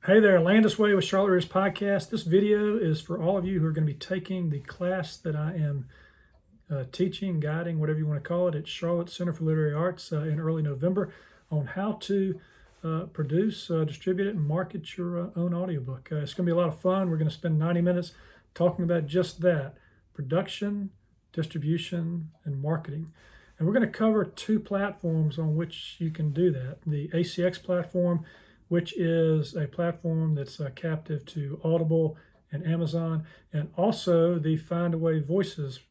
Hey there, Landis Way with Charlotte Readers Podcast. This video is for all of you who are going to be taking the class that I am teaching, guiding, whatever you want to call it, at Charlotte Center for Literary Arts in early November on how to produce, distribute it, and market your own audiobook. It's going to be a lot of fun. We're going to spend 90 minutes talking about just that: production, distribution, and marketing. And we're going to cover two platforms on which you can do that. The ACX platform, which is a platform that's captive to Audible and Amazon, and also the Findaway Voices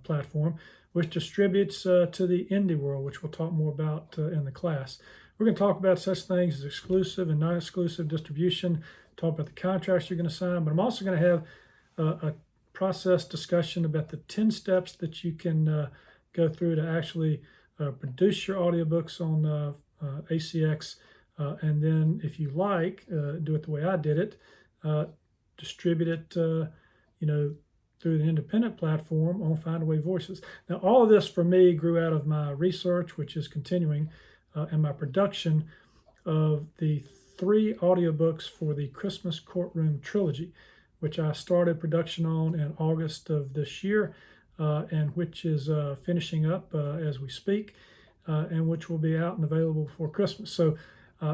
platform, which distributes to the indie world, which we'll talk more about in the class. We're going to talk about such things as exclusive and non-exclusive distribution, talk about the contracts you're going to sign, but I'm also going to have a process discussion about the 10 steps that you can go through to actually produce your audiobooks on ACX. And then, if you like, do it the way I did it, distribute it, through the independent platform on Findaway Voices. Now, all of this for me grew out of my research, which is continuing, and my production of the 3 audiobooks for the Christmas Courtroom Trilogy, which I started production on in August of this year, and which is finishing up as we speak, and which will be out and available before Christmas. So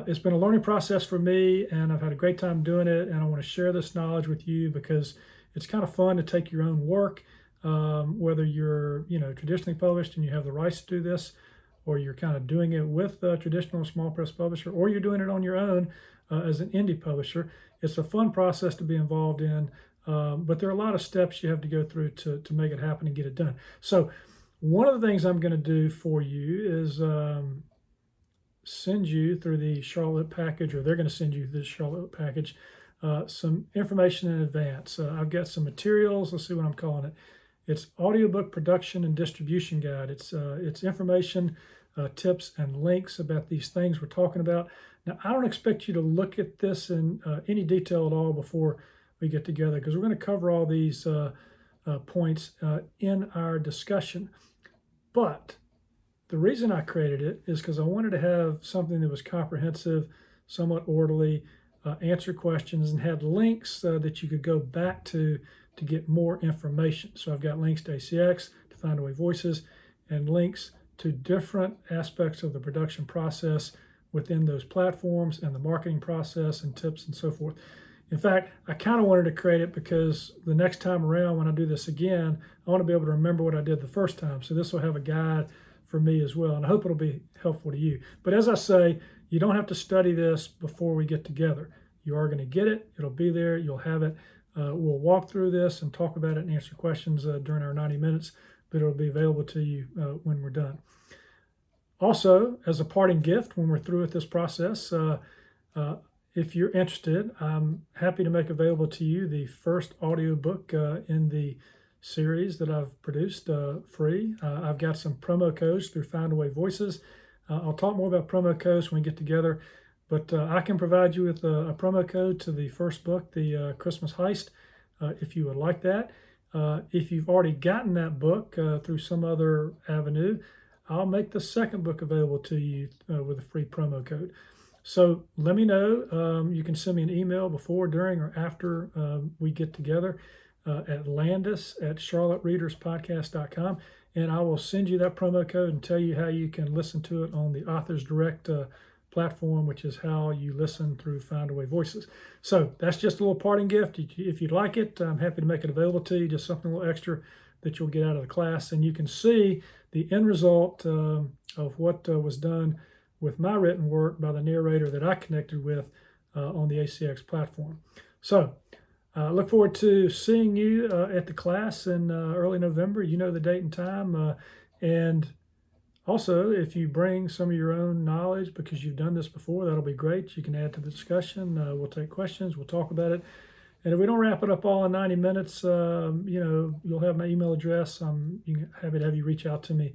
it's been a learning process for me, and I've had a great time doing it, and I want to share this knowledge with you because it's kind of fun to take your own work, whether you're traditionally published and you have the rights to do this, or you're kind of doing it with a traditional small press publisher, or you're doing it on your own as an indie publisher. It's a fun process to be involved in, but there are a lot of steps you have to go through to make it happen and get it done. So one of the things I'm going to do for you is send you through the Charlotte package, or they're going to send you this Charlotte package, some information in advance. I've got some materials. Let's see what I'm calling it. It's Audiobook Production and Distribution Guide. It's information, tips, and links about these things we're talking about. Now, I don't expect you to look at this in any detail at all before we get together, because we're going to cover all these points in our discussion. But the reason I created it is because I wanted to have something that was comprehensive, somewhat orderly, answer questions, and had links that you could go back to get more information. So I've got links to ACX, to Findaway Voices, and links to different aspects of the production process within those platforms, and the marketing process, and tips, and so forth. In fact, I kind of wanted to create it because the next time around when I do this again, I want to be able to remember what I did the first time. So this will have a guide for me as well, and I hope it'll be helpful to you. But as I say, you don't have to study this before we get together. You are going to get it. It'll be there. You'll have it. We'll walk through this and talk about it and answer questions during our 90 minutes, but it'll be available to you when we're done. Also, as a parting gift, when we're through with this process, if you're interested, I'm happy to make available to you the first audiobook in the series that I've produced free. I've got some promo codes through Findaway Voices. I'll talk more about promo codes when we get together, but I can provide you with a promo code to the first book, the Christmas Heist, if you would like that. If you've already gotten that book through some other avenue, I'll make the second book available to you with a free promo code. So let me know. You can send me an email before, during, or after we get together at landis@charlottereaderspodcast.com, and I will send you that promo code and tell you how you can listen to it on the Authors Direct platform, which is how you listen through Findaway Voices. So that's just a little parting gift. If you'd like it, I'm happy to make it available to you, just something a little extra that you'll get out of the class, and you can see the end result of what was done with my written work by the narrator that I connected with on the ACX platform. So I look forward to seeing you at the class in early November. You know the date and time. And also, if you bring some of your own knowledge because you've done this before, that'll be great. You can add to the discussion. We'll take questions. We'll talk about it. And if we don't wrap it up all in 90 minutes, you'll have my email address. I'm happy to have you reach out to me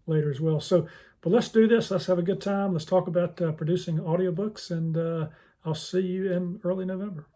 later as well. So, but let's do this. Let's have a good time. Let's talk about producing audiobooks, and I'll see you in early November.